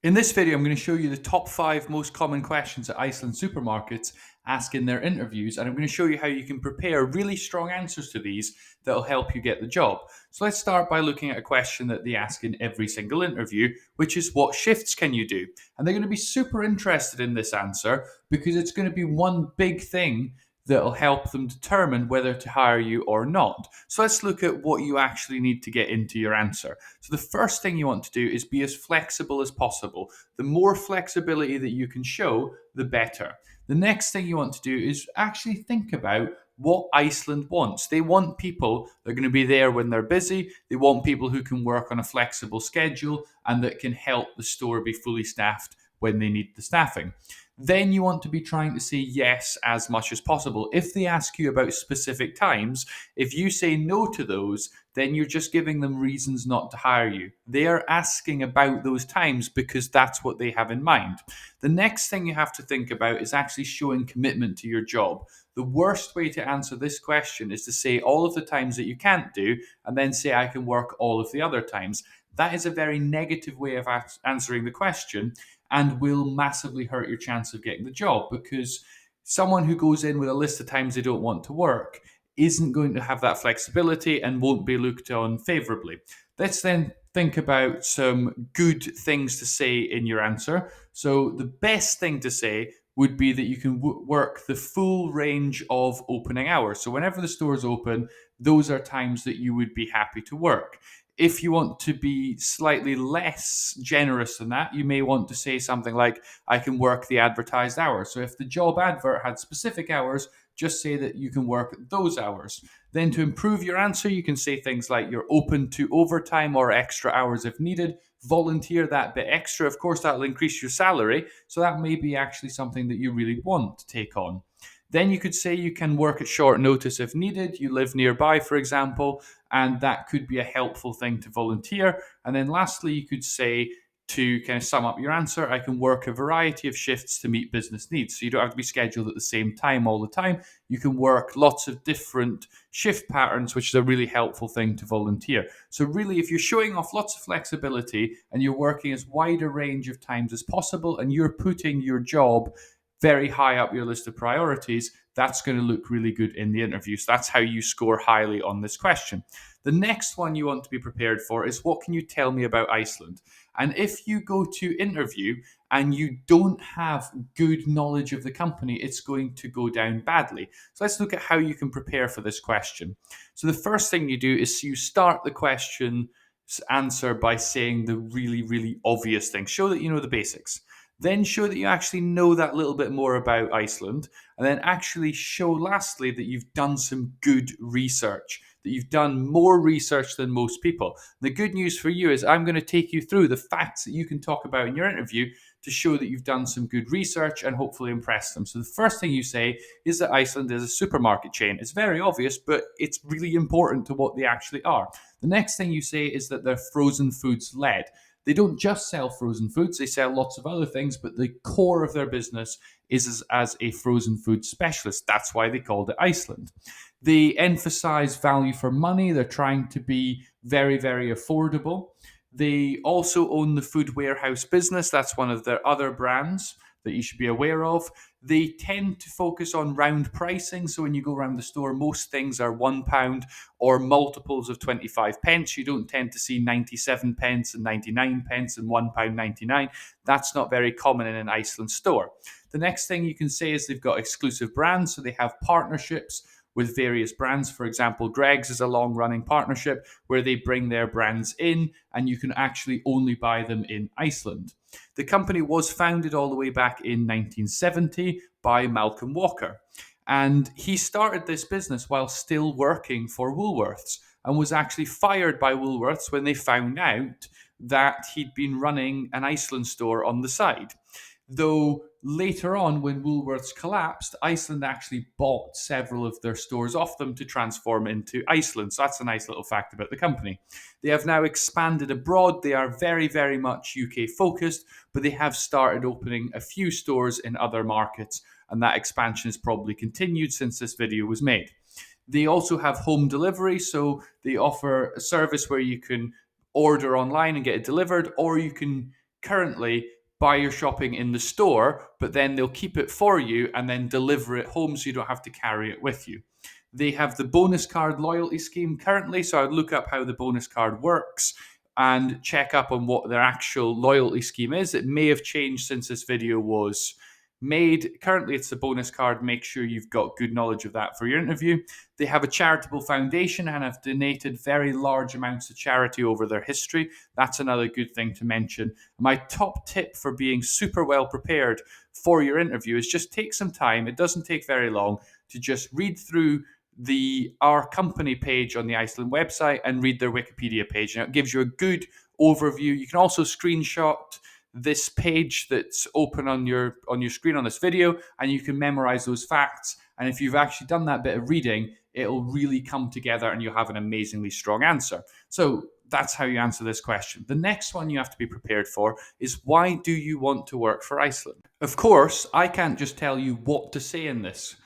In this video, I'm going to show you the top 5 most common questions that Iceland supermarkets ask in their interviews, and I'm going to show you how you can prepare really strong answers to these that will help you get the job. So let's start by looking at a question that they ask in every single interview, which is what shifts can you do? And they're going to be super interested in this answer because it's going to be one big thing that'll help them determine whether to hire you or not. So let's look at what you actually need to get into your answer. So the first thing you want to do is be as flexible as possible. The more flexibility that you can show, the better. The next thing you want to do is actually think about what Iceland wants. They want people that are going to be there when they're busy. They want people who can work on a flexible schedule and that can help the store be fully staffed when they need the staffing. Then you want to be trying to say yes as much as possible. If they ask you about specific times, if you say no to those, then you're just giving them reasons not to hire you. They are asking about those times because that's what they have in mind. The next thing you have to think about is actually showing commitment to your job. The worst way to answer this question is to say all of the times that you can't do and then say I can work all of the other times. That is a very negative way of answering the question and will massively hurt your chance of getting the job, because someone who goes in with a list of times they don't want to work isn't going to have that flexibility and won't be looked on favorably. Let's then think about some good things to say in your answer. So the best thing to say would be that you can work the full range of opening hours. So whenever the store is open, those are times that you would be happy to work. If you want to be slightly less generous than that, you may want to say something like, I can work the advertised hours. So if the job advert had specific hours, just say that you can work those hours. Then to improve your answer, you can say things like you're open to overtime or extra hours if needed. Volunteer that bit extra. Of course, that'll increase your salary. So that may be actually something that you really want to take on. Then you could say you can work at short notice if needed. You live nearby, for example, and that could be a helpful thing to volunteer. And then lastly, you could say, to kind of sum up your answer, I can work a variety of shifts to meet business needs. So you don't have to be scheduled at the same time all the time. You can work lots of different shift patterns, which is a really helpful thing to volunteer. So really, if you're showing off lots of flexibility and you're working as wide a range of times as possible and you're putting your job very high up your list of priorities, that's going to look really good in the interview. So that's how you score highly on this question. The next one you want to be prepared for is, what can you tell me about Iceland? And if you go to interview and you don't have good knowledge of the company, it's going to go down badly. So let's look at how you can prepare for this question. So the first thing you do is you start the question answer by saying the really, really obvious thing. Show that you know the basics. Then show that you actually know that little bit more about Iceland. And then actually show, lastly, that you've done some good research, that you've done more research than most people. The good news for you is I'm going to take you through the facts that you can talk about in your interview to show that you've done some good research and hopefully impress them. So the first thing you say is that Iceland is a supermarket chain. It's very obvious, but it's really important to what they actually are. The next thing you say is that they're frozen foods led. They don't just sell frozen foods, they sell lots of other things, but the core of their business is as a frozen food specialist. That's why they called it Iceland. They emphasize value for money. They're trying to be very, very affordable. They also own the food warehouse business. That's one of their other brands that you should be aware of. They tend to focus on round pricing. So when you go around the store, most things are £1 or multiples of 25 pence. You don't tend to see 97 pence and 99 pence and £1.99. That's not very common in an Iceland store. The next thing you can say is they've got exclusive brands. So they have partnerships with various brands. For example, Greg's is a long running partnership where they bring their brands in and you can actually only buy them in Iceland. The company was founded all the way back in 1970 by Malcolm Walker. And he started this business while still working for Woolworths and was actually fired by Woolworths when they found out that he'd been running an Iceland store on the side. Though later on, when Woolworths collapsed, Iceland actually bought several of their stores off them to transform into Iceland. So that's a nice little fact about the company. They have now expanded abroad. They are very, very much UK focused, but they have started opening a few stores in other markets, and that expansion has probably continued since this video was made. They also have home delivery, so they offer a service where you can order online and get it delivered, or you can currently buy your shopping in the store, but then they'll keep it for you and then deliver it home so you don't have to carry it with you. They have the bonus card loyalty scheme currently, so I'd look up how the bonus card works and check up on what their actual loyalty scheme is. It may have changed since this video was made. Currently, it's a bonus card. Make sure you've got good knowledge of that for your interview. They have a charitable foundation and have donated very large amounts to charity over their history. That's another good thing to mention. My top tip for being super well prepared for your interview is just take some time. It doesn't take very long to just read through the our company page on the Iceland website and read their Wikipedia page. Now, it gives you a good overview. You can also screenshot this page that's open on your screen on this video, and you can memorize those facts. And if you've actually done that bit of reading, it'll really come together and you'll have an amazingly strong answer. So that's how you answer this question. The next one you have to be prepared for is, why do you want to work for Iceland? Of course, I can't just tell you what to say in this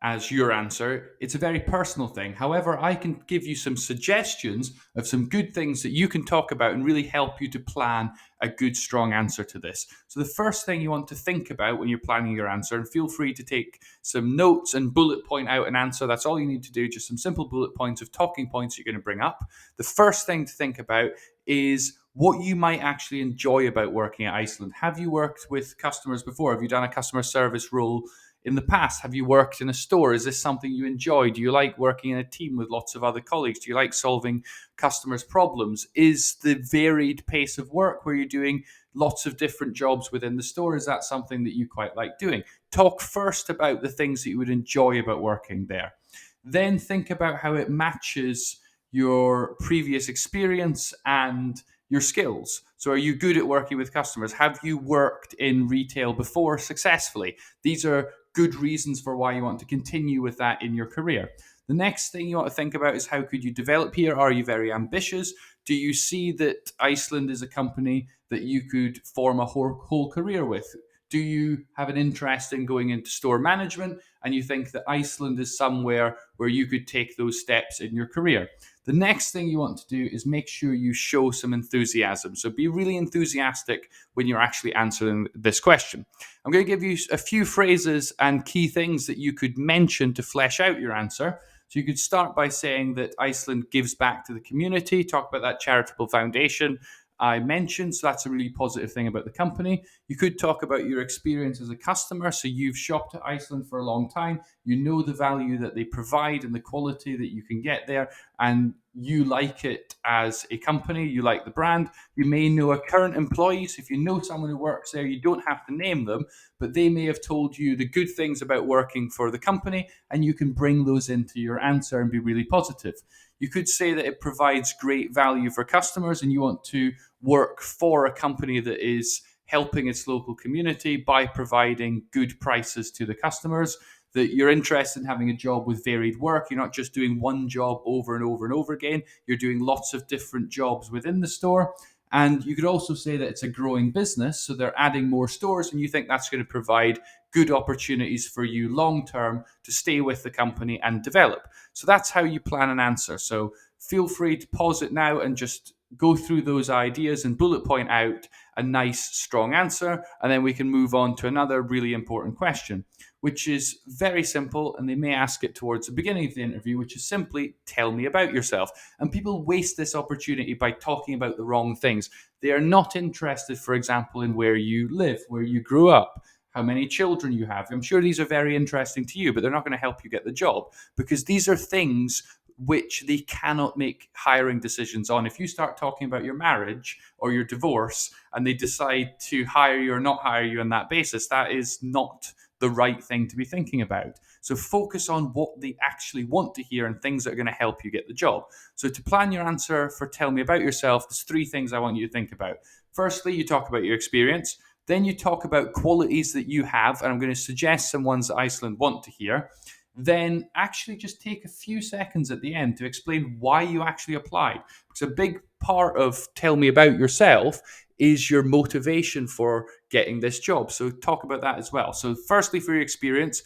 as your answer. It's a very personal thing. However, I can give you some suggestions of some good things that you can talk about and really help you to plan a good, strong answer to this. So the first thing you want to think about when you're planning your answer, and feel free to take some notes and bullet point out an answer. That's all you need to do, just some simple bullet points of talking points you're going to bring up. The first thing to think about is what you might actually enjoy about working at Iceland. Have you worked with customers before? Have you done a customer service role in the past? Have you worked in a store? Is this something you enjoy? Do you like working in a team with lots of other colleagues? Do you like solving customers' problems? Is the varied pace of work where you're doing lots of different jobs within the store, is that something that you quite like doing? Talk first about the things that you would enjoy about working there. Then think about how it matches your previous experience and your skills. So are you good at working with customers? Have you worked in retail before successfully? These are good reasons for why you want to continue with that in your career. The next thing you want to think about is, how could you develop here? Are you very ambitious? Do you see that Iceland is a company that you could form a whole career with? Do you have an interest in going into store management and you think that Iceland is somewhere where you could take those steps in your career? The next thing you want to do is make sure you show some enthusiasm. So be really enthusiastic when you're actually answering this question. I'm going to give you a few phrases and key things that you could mention to flesh out your answer. So you could start by saying that Iceland gives back to the community, talk about that charitable foundation I mentioned. So that's a really positive thing about the company. You could talk about your experience as a customer. So you've shopped at Iceland for a long time. You know the value that they provide and the quality that you can get there, and you like it as a company. You like the brand. You may know a current employee. So if you know someone who works there, you don't have to name them, but they may have told you the good things about working for the company, and you can bring those into your answer and be really positive. You could say that it provides great value for customers and you want to work for a company that is helping its local community by providing good prices to the customers, that you're interested in having a job with varied work. You're not just doing one job over and over and over again. You're doing lots of different jobs within the store. And you could also say that it's a growing business, so they're adding more stores, and you think that's going to provide good opportunities for you long term to stay with the company and develop. So that's how you plan an answer. So feel free to pause it now and just go through those ideas and bullet point out a nice, strong answer. And then we can move on to another really important question, which is very simple, and they may ask it towards the beginning of the interview, which is simply, tell me about yourself. And people waste this opportunity by talking about the wrong things. They are not interested, for example, in where you live, where you grew up, how many children you have. I'm sure these are very interesting to you, but they're not going to help you get the job, because these are things which they cannot make hiring decisions on. If you start talking about your marriage or your divorce and they decide to hire you or not hire you on that basis, that is not the right thing to be thinking about. So focus on what they actually want to hear and things that are going to help you get the job. So to plan your answer for tell me about yourself, there's three things I want you to think about. Firstly, you talk about your experience. Then you talk about qualities that you have, and I'm going to suggest some ones that Iceland want to hear. Then actually just take a few seconds at the end to explain why you actually applied. Because a big part of tell me about yourself is your motivation for getting this job. So talk about that as well. So firstly, for your experience,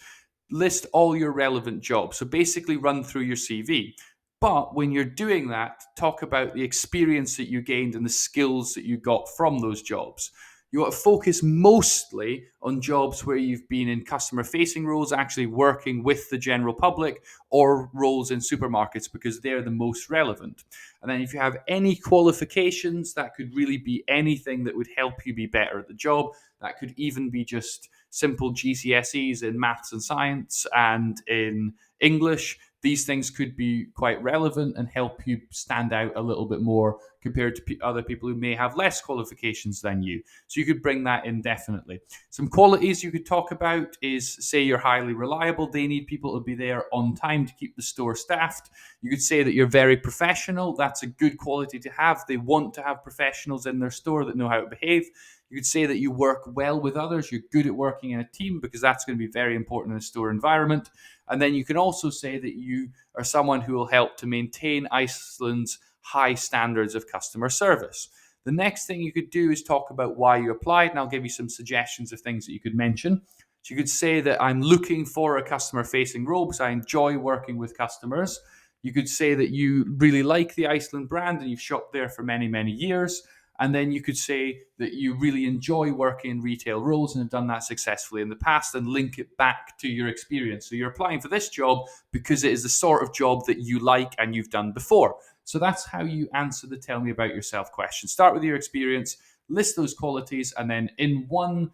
list all your relevant jobs. So basically run through your CV. But when you're doing that, talk about the experience that you gained and the skills that you got from those jobs. You want to focus mostly on jobs where you've been in customer facing roles, actually working with the general public, or roles in supermarkets, because they're the most relevant. And then if you have any qualifications, that could really be anything that would help you be better at the job. That could even be just simple GCSEs in maths and science and in English. These things could be quite relevant and help you stand out a little bit more compared to other people who may have less qualifications than you. So you could bring that in definitely. Some qualities you could talk about is, say, you're highly reliable. They need people to be there on time to keep the store staffed. You could say that you're very professional. That's a good quality to have. They want to have professionals in their store that know how to behave. You could say that you work well with others. You're good at working in a team, because that's going to be very important in a store environment. And then you can also say that you are someone who will help to maintain Iceland's high standards of customer service. The next thing you could do is talk about why you applied, and I'll give you some suggestions of things that you could mention. So you could say that I'm looking for a customer facing role because I enjoy working with customers. You could say that you really like the Iceland brand and you've shopped there for many, many years. And then you could say that you really enjoy working in retail roles and have done that successfully in the past, and link it back to your experience. So you're applying for this job because it is the sort of job that you like and you've done before. So that's how you answer the tell me about yourself question. Start with your experience, list those qualities, and then in one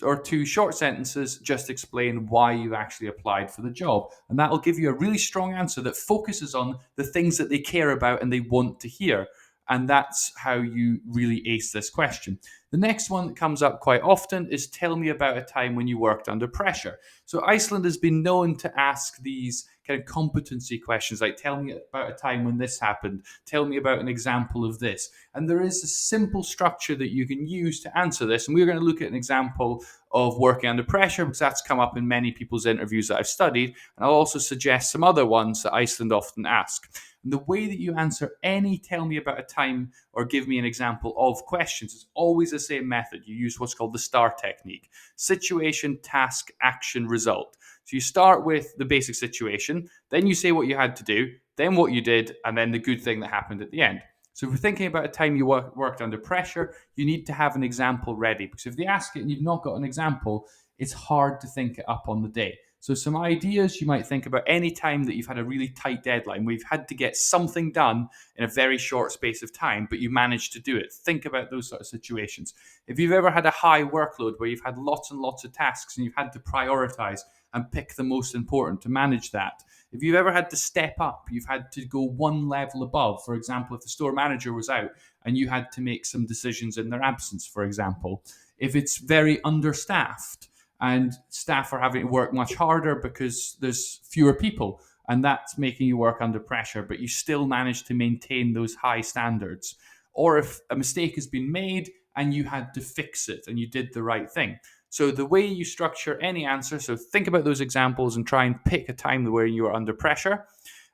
or two short sentences, just explain why you actually applied for the job. And that will give you a really strong answer that focuses on the things that they care about and they want to hear. And that's how you really ace this question. The next one that comes up quite often is, tell me about a time when you worked under pressure. So Iceland has been known to ask these kind of competency questions, like, tell me about a time when this happened, tell me about an example of this. And there is a simple structure that you can use to answer this. And we're going to look at an example of working under pressure, because that's come up in many people's interviews that I've studied. And I'll also suggest some other ones that Iceland often ask. And the way that you answer any tell me about a time or give me an example of questions is always the same method. You use what's called the STAR technique: situation, task, action, result. So you start with the basic situation, then you say what you had to do, then what you did, and then the good thing that happened at the end. So if we're thinking about a time you worked under pressure, you need to have an example ready, because if they ask it and you've not got an example, it's hard to think it up on the day. So some ideas you might think about: any time that you've had a really tight deadline, where you've had to get something done in a very short space of time, but you managed to do it. Think about those sort of situations. If you've ever had a high workload where you've had lots and lots of tasks and you've had to prioritize and pick the most important to manage that. If you've ever had to step up, you've had to go one level above. For example, if the store manager was out and you had to make some decisions in their absence, for example. If it's very understaffed and staff are having to work much harder because there's fewer people, and that's making you work under pressure, but you still manage to maintain those high standards. Or if a mistake has been made and you had to fix it and you did the right thing. So the way you structure any answer, so think about those examples and try and pick a time where you are under pressure.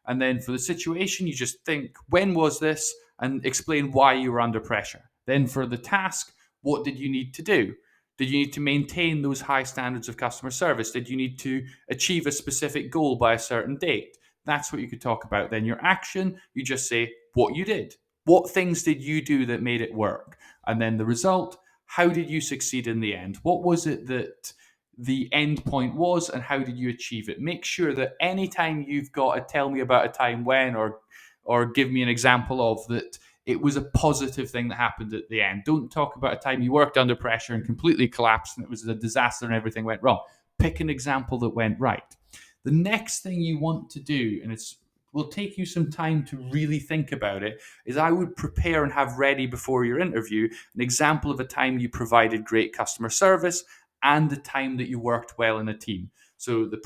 And then for the situation, you just think, when was this? And explain why you were under pressure. Then for the task, what did you need to do? Did you need to maintain those high standards of customer service? Did you need to achieve a specific goal by a certain date? That's what you could talk about. Then your action, you just say what you did. What things did you do that made it work? And then the result, how did you succeed in the end? What was it that the end point was, and how did you achieve it? Make sure that anytime you've got to tell me about a time when, or give me an example of, that it was a positive thing that happened at the end. Don't talk about a time you worked under pressure and completely collapsed and it was a disaster and everything went wrong. Pick an example that went right. The next thing you want to do, and it's will take you some time to really think about it, is I would prepare and have ready before your interview an example of a time you provided great customer service and the time that you worked well in a team. So the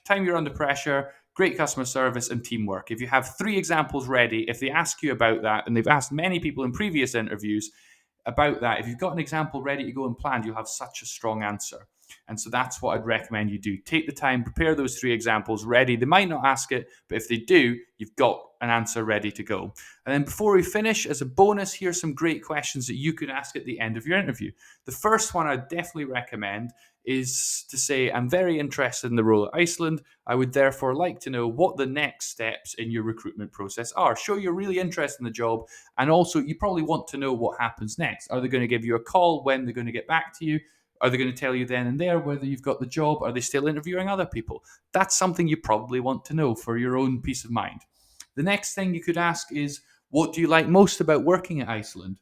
time you're under pressure, great customer service, and teamwork. If you have 3 examples ready, if they ask you about that, and they've asked many people in previous interviews about that, if you've got an example ready to go and planned, you'll have such a strong answer. And so that's what I'd recommend you do. Take the time, prepare those 3 examples ready. They might not ask it, but if they do, you've got an answer ready to go. And then before we finish, as a bonus, here's some great questions that you can ask at the end of your interview. The first one I'd definitely recommend is to say, I'm very interested in the role at Iceland. I would therefore like to know what the next steps in your recruitment process are. Show you're really interested in the job, and also you probably want to know what happens next. Are they going to give you a call? When they're going to get back to you? Are they going to tell you then and there whether you've got the job? Are they still interviewing other people? That's something you probably want to know for your own peace of mind. The next thing you could ask is, what do you like most about working at Iceland?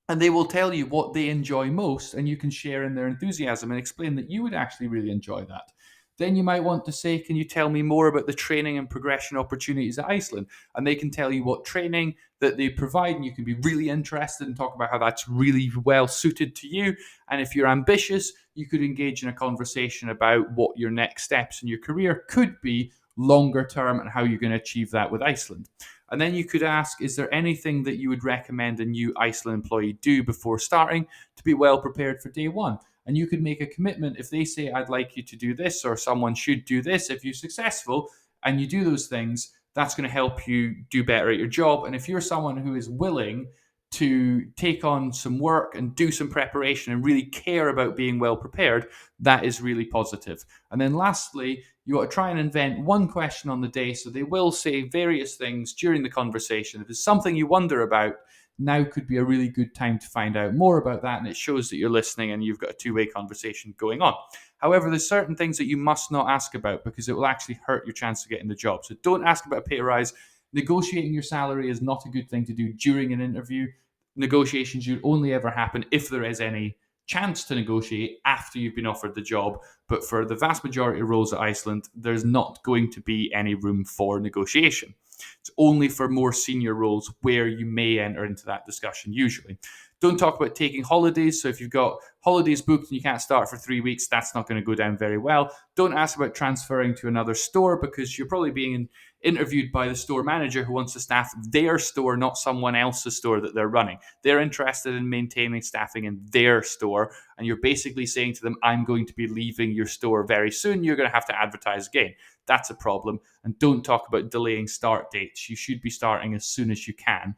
And they will tell you what they enjoy most, and you can share in their enthusiasm and explain that you would actually really enjoy that. Then you might want to say, can you tell me more about the training and progression opportunities at Iceland? And they can tell you what training that they provide, and you can be really interested and talk about how that's really well suited to you. And if you're ambitious, you could engage in a conversation about what your next steps in your career could be longer term and how you're going to achieve that with Iceland. And then you could ask, is there anything that you would recommend a new Iceland employee do before starting to be well prepared for day one? And you could make a commitment. If they say, I'd like you to do this, or someone should do this, if you're successful and you do those things, that's going to help you do better at your job. And if you're someone who is willing to take on some work and do some preparation and really care about being well prepared, that is really positive. And then lastly, you ought to try and invent one question on the day. So they will say various things during the conversation. If it's something you wonder about, now could be a really good time to find out more about that. And it shows that you're listening and you've got a two-way conversation going on. However, there's certain things that you must not ask about because it will actually hurt your chance of getting the job. So don't ask about a pay rise. Negotiating your salary is not a good thing to do during an interview. Negotiations should only ever happen if there is any chance to negotiate after you've been offered the job. But for the vast majority of roles at Iceland, there's not going to be any room for negotiation. It's only for more senior roles where you may enter into that discussion usually. Don't talk about taking holidays. So if you've got holidays booked and you can't start for 3 weeks, that's not going to go down very well. Don't ask about transferring to another store because you're probably being interviewed by the store manager who wants to staff their store, not someone else's store that they're running. They're interested in maintaining staffing in their store. And you're basically saying to them, I'm going to be leaving your store very soon. You're going to have to advertise again. That's a problem. And don't talk about delaying start dates. You should be starting as soon as you can.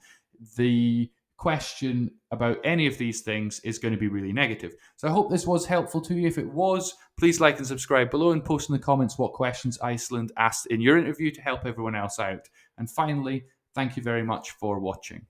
The question about any of these things is going to be really negative. So I hope this was helpful to you. If it was, please like and subscribe below and post in the comments what questions Iceland asked in your interview to help everyone else out. And finally, thank you very much for watching.